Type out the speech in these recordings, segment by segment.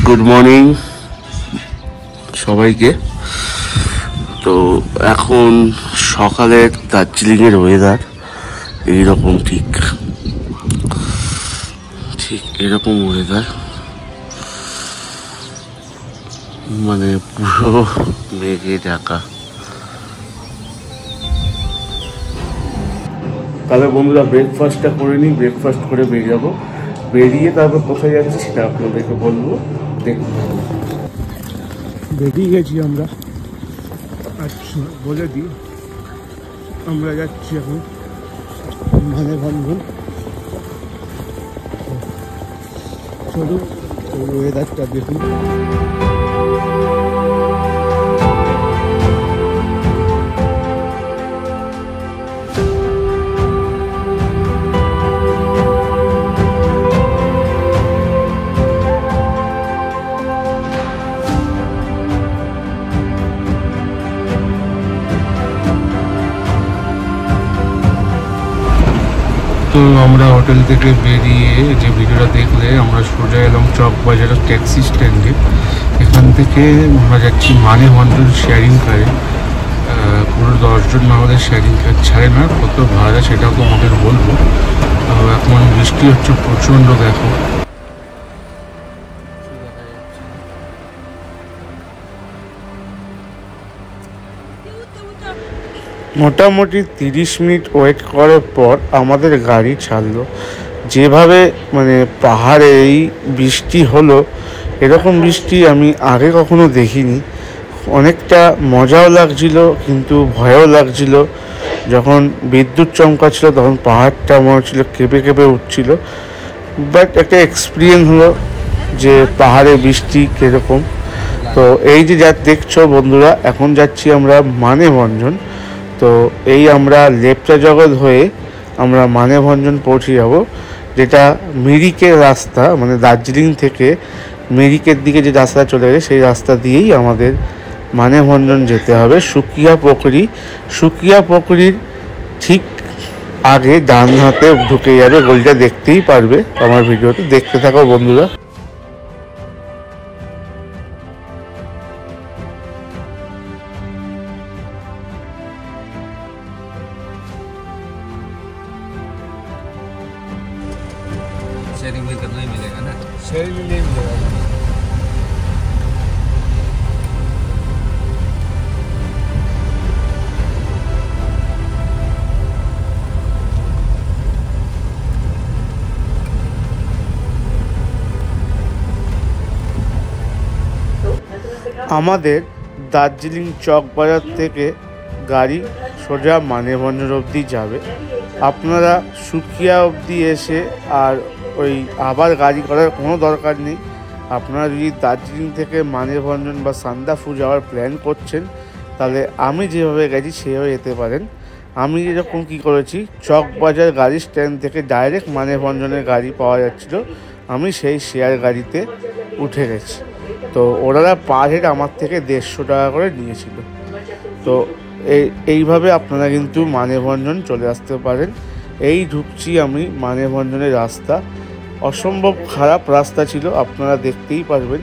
Good morning সবাইকে। তো এখন সকালের দার্জিলিংয়ের ওয়েদার এইরকম, ঠিক এরকম ওয়েদার, মানে পুরো মেঘে ঢাকা। তাহলে বন্ধুরা ব্রেকফাস্টটা করে নিই, ব্রেকফাস্ট করে বেরিয়ে বেরিয়ে তারপর কোথায় যাচ্ছি সেটা আপনাদেরকে বলবো। দেখুন, বেরিয়ে গেছি আমরা। আচ্ছা বলে দিই, আমরা যাচ্ছি এখন মানেভঞ্জন। চলুন ওয়েদারটা দেখুন। তো আমরা হোটেল থেকে বেরিয়ে যে ভিডিওটা দেখলে, আমরা সোজা এলাম চকবাজারের ট্যাক্সি স্ট্যান্ডে। এখান থেকে আমরা যাচ্ছি মানেভঞ্জন শেয়ারিং কারে। পুরো 10 জন আমাদের শেয়ারিং কার ছাড়ে না, কত ভাড়া সেটাও তো আমাদের বলবো। এখন বৃষ্টি হচ্ছে প্রচণ্ড, দেখো। মোটামুটি 30 মিনিট ওয়েট করার পর আমাদের গাড়ি ছাড়লো। যেভাবে মানে পাহাড়ে এই বৃষ্টি হলো, এরকম বৃষ্টি আমি আগে কখনো দেখিনি। অনেকটা মজাও লাগছিল কিন্তু ভয়ও লাগছিল। যখন বিদ্যুৎ চমকাচ্ছিল তখন পাহাড়টা মনে হচ্ছিল কেঁপে কেঁপে উঠছিল। বাট একটা এক্সপিরিয়েন্স হলো যে পাহাড়ে বৃষ্টি কীরকম। তো এই যে যা দেখছো বন্ধুরা, এখন যাচ্ছি আমরা মানেভঞ্জন। তো এই আমরা লেপচা জগৎ হয়ে আমরা মানেভঞ্জন পৌঁছে যাব, যেটা মিরিকের রাস্তা, মানে দার্জিলিং থেকে মিরিকের দিকে যে রাস্তা চলে গেছে সেই রাস্তা দিয়েই আমাদের মানেভঞ্জন যেতে হবে। সুকিয়া পুকুরির ঠিক আগে ডান হাতে ঢুকে যাবে, গলিটা দেখতেই পারবে আমার ভিডিওতে। দেখতে থাকো বন্ধুরা। शेयरिंग में करना ही मिलेगा ना, शेयरिंग में नहीं मिलेगा। আমাদের দার্জিলিং চকবাজার থেকে গাড়ি সোজা মানেভঞ্জন অবধি যাবে। আপনারা সুকিয়া অবধি এসে আর ওই আবার গাড়ি করার কোনো দরকার নেই। আপনারা যদি দার্জিলিং থেকে মানেভঞ্জন বা সান্দাফু যাওয়ার প্ল্যান করছেন, তাহলে আমি যেভাবে গেছি সেভাবে যেতে পারেন। আমি যেরকম কী করেছি, চকবাজার গাড়ি স্ট্যান্ড থেকে ডাইরেক্ট মানেভঞ্জনের গাড়ি পাওয়া যাচ্ছিলো, আমি সেই শেয়ার গাড়িতে উঠে গেছি। তো ওনারা পার হেড আমার থেকে 150 টাকা করে নিয়েছিল। তো এইভাবে আপনারা কিন্তু মানেভঞ্জন চলে আসতে পারেন। এই ঢুকছি আমি মানেভঞ্জনের রাস্তা। অসম্ভব খারাপ রাস্তা ছিল, আপনারা দেখতেই পারবেন।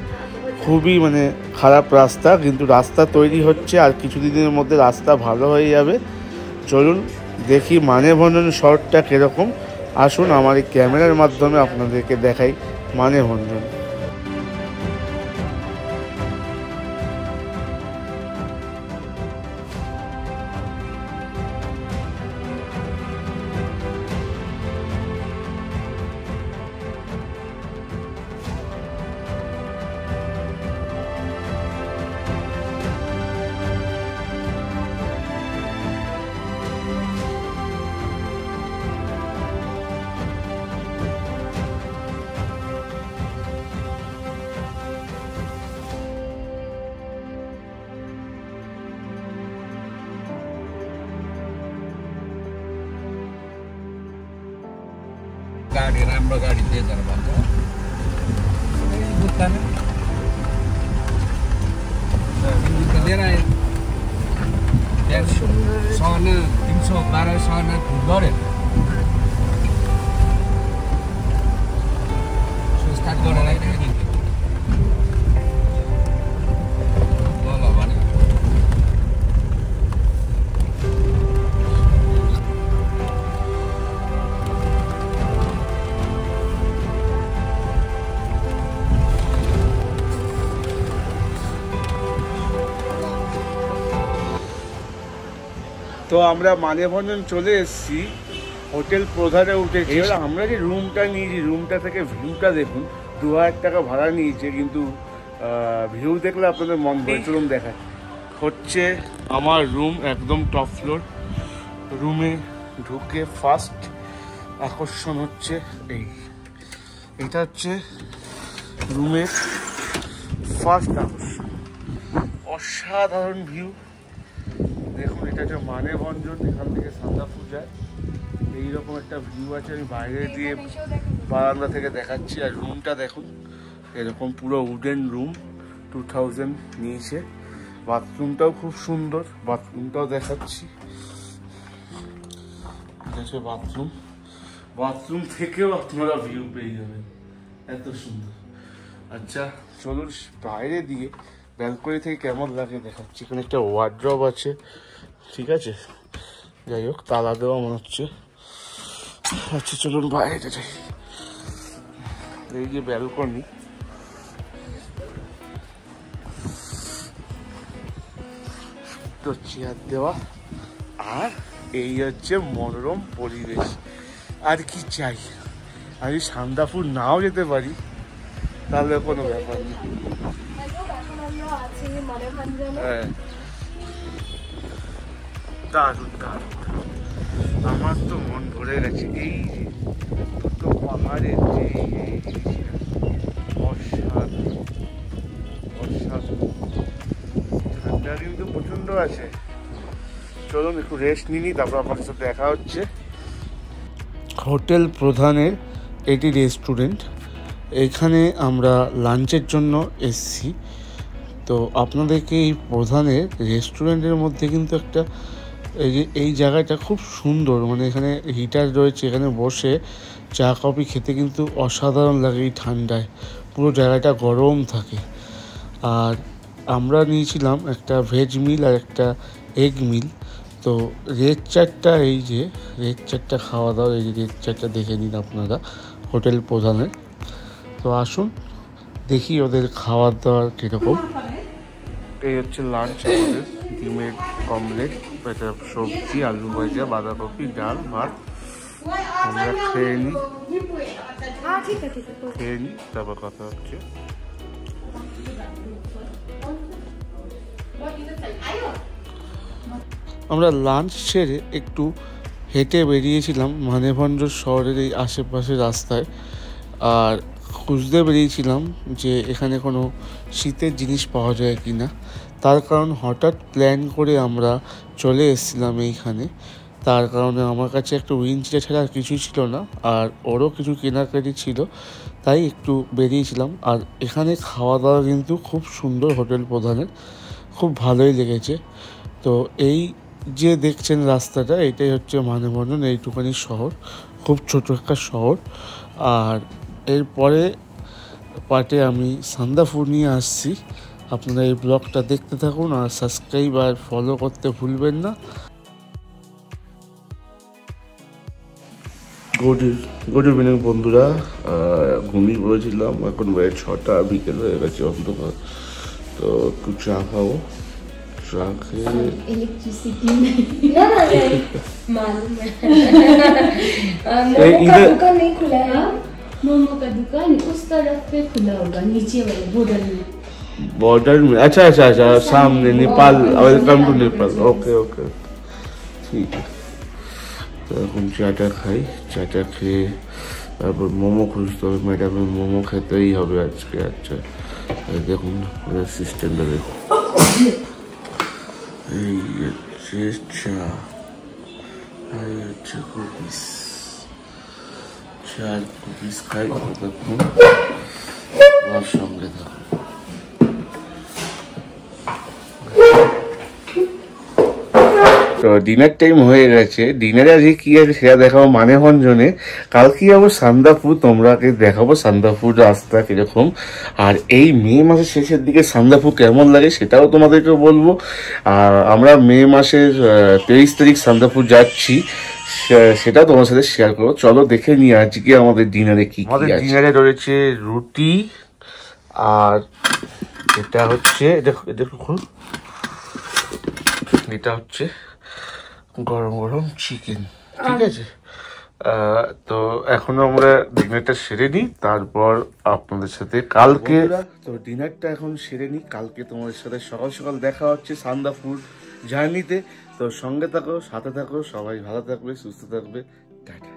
খুবই মানে খারাপ রাস্তা, কিন্তু রাস্তা তৈরি হচ্ছে, আর কিছুদিনের মধ্যে রাস্তা ভালো হয়ে যাবে। চলুন দেখি মানেভঞ্জন শহরটা কীরকম। আসুন আমার এই ক্যামেরার মাধ্যমে আপনাদেরকে দেখাই মানেভঞ্জন। गाडी राम्रो गाडी दिएछ भन्छ बुझ्दैन, लिएर आयो। 312 सहना गऱ्यो, स्टार्ट गरेर आइरहेको। তো আমরা মানেভঞ্জন চলে এসেছি, হোটেল প্রধানে উঠেছি। এবার আমরা যে রুমটা নিয়েছি, রুমটা থেকে ভিউটা দেখুন। 2000 টাকা ভাড়া নিয়েছে, কিন্তু ভিউ দেখলে আপনাদের মন ভরে। চলুন দেখা হচ্ছে আমার রুম, একদম টপ ফ্লোর। রুমে ঢুকে ফার্স্ট আকর্ষণ হচ্ছে এইটা হচ্ছে রুমের ফার্স্ট আকর্ষণ। অসাধারণ ভিউ দেখুন। এটা হচ্ছে মানেভঞ্জন, এখান থেকে সান্দাফু যায়। এইরকম একটা ভিউ আছে, আমি বাইরে দিয়ে বারান্দা থেকে দেখাচ্ছি। আর রুমটা দেখুন, এরকম পুরো উডেন রুম, 2000 নিয়েছে। বাথরুমটাও খুব সুন্দর, বাথরুমটাও দেখাচ্ছি। এটা হচ্ছে বাথরুম। বাথরুম থেকেও আপনারা ভিউ পেয়ে যাবেন, এত সুন্দর। আচ্ছা চলুন বাইরে দিয়ে ব্যালকনি থেকে কেমন লাগে দেখাচ্ছি। এখানে একটা ওয়ার্ড্রব আছে, ঠিক আছে, যাই হোক তালা দেওয়া মনে হচ্ছে। আচ্ছা চলুন বাইরে যাই। এই যে ব্যালকনি, তো চেয়ার দেওয়া, আর এই হচ্ছে মনোরম পরিবেশ। আর কি চাই? আমি সান্দাফুর নাও যেতে পারি, তাহলে কোনো ব্যাপার নেই। হ্যাঁ, দারুণ দারুণ, আমার তো মন ভরে গেছে। এই দুটো পাহাড়ের যে অসাধারণ অসাধারণ, ঠান্ডা কিন্তু প্রচন্ড আছে। চলুন একটু রেস্ট নিই, তারপর আপনার সাথে দেখা হচ্ছে। হোটেল প্রধানের এটি রেস্টুরেন্ট, এখানে আমরা লাঞ্চের জন্য এসেছি। তো আপনাদেরকে এই প্রধানের রেস্টুরেন্টের মধ্যে কিন্তু একটা এই জায়গাটা খুব সুন্দর, মানে এখানে হিটার রয়েছে, এখানে বসে চা কফি খেতে কিন্তু অসাধারণ লাগে। এই ঠান্ডায় পুরো জায়গাটা গরম থাকে। আর আমরা নিয়েছিলাম একটা ভেজ মিল আর একটা এগ মিল। তো রেড চারটা, এই যে রেড চারটা খাওয়া দাওয়া, এই যে রেড চারটা দেখে নিন আপনারা হোটেল প্রধানের। তো আসুন দেখি ওদের খাওয়া দাওয়ার কীরকম। এই হচ্ছে লাঞ্চ আমাদের, ডিমের অমলেট, এটা সবজি, আলু ভাজা, বাঁধাকপি, ডাল, ভাত। আমরা খেয়ে নিই, তারপর কথা হচ্ছে। আমরা লাঞ্চ সেরে একটু হেঁটে বেরিয়েছিলাম মানেভঞ্জন শহরের এই আশেপাশে রাস্তায়। আর খুঁজতে বেরিয়েছিলাম যে এখানে কোনো শীতের জিনিস পাওয়া যায় কি না। তার কারণ হঠাৎ প্ল্যান করে আমরা চলে এসেছিলাম এইখানে। তার কারণে আমার কাছে একটা উইন্ডচিটা ছাড়া আর কিছুই ছিল না, আর ওরও কিছু কেনাকাটি ছিল, তাই একটু বেরিয়েছিলাম। আর এখানে খাওয়া দাওয়া কিন্তু খুব সুন্দর, হোটেল প্রধানের খুব ভালোই লেগেছে। তো এই যে দেখছেন রাস্তাটা, এটাই হচ্ছে মানেভঞ্জন, এইটুখানি শহর, খুব ছোট একটা শহর। আর এরপরে পার্টে আমি সান্দাফু নিয়ে আসছি। আপনারা এই ব্লগটা দেখতে থাকুন আর সাবস্ক্রাইব আর ফলো করতে ভুলবেন না। গুড ইভিনিং বন্ধুরা, ঘুমিয়ে পড়েছিলাম, এখন বেড়ে 6টা, বিকেল হয়ে গেছে, অন্ধকার। তো একটু চা খাবো, চা খেয়ে इलेक्ट्रिसिटी मालूम है। मोमो का दुकान नहीं खुला है, मोमो का दुकान उस तरफ पे खुला होगा, नीचे वाले बॉर्डर में। अच्छा अच्छा अच्छा, सामने Nepal, welcome to Nepal. Okay okay, ঠিক আছে। তো এখন চাটা খাই, চাটা খেয়ে তারপর মোমো খুঁজতে হবে, ম্যাডামের মোমো খেতেই হবে আজকে। আচ্ছা দেখুন সিস্টেমটা দেখুন, এই হচ্ছে চা, এই হচ্ছে কুকিজ, চার কুকিজ খাই। দেখুন আমার সঙ্গে থাকুন। তো ডিনার টাইম হয়ে গেছে। ডিনারে আজকে কি আছে সেটা দেখাবো মানেভঞ্জনে। কালকে যাবো সান্দাফু, তোমরাকে দেখাবো সান্দাফুর রাস্তা কিরকম। আর এই মে মাসের শেষের দিকে সান্দাফু কেমন লাগে সেটাও তোমাদেরকে বলবো। আর আমরা মে মাসের 23 তারিখ সান্দাফু যাচ্ছি, সেটাও তোমার সাথে শেয়ার করবো। চলো দেখে নিই আজকে আমাদের ডিনারে কি। আমাদের ডিনারে রয়েছে রুটি, আর এটা হচ্ছে দেখো, এটা হচ্ছে গরম গরম চিকেন, ঠিক আছে। তো এখন আমরা ডিনারটা সেরে নিই, তারপর আপনাদের সাথে কালকে তো ডিনারটা এখন সেরে নিই, কালকে তোমাদের সাথে সকাল সকাল দেখা হচ্ছে সান্দা ফুড জার্নিতে। তো সঙ্গে থাকো, সাথে থাকো, সবাই ভালো থাকবে, সুস্থ থাকবে, টাটা।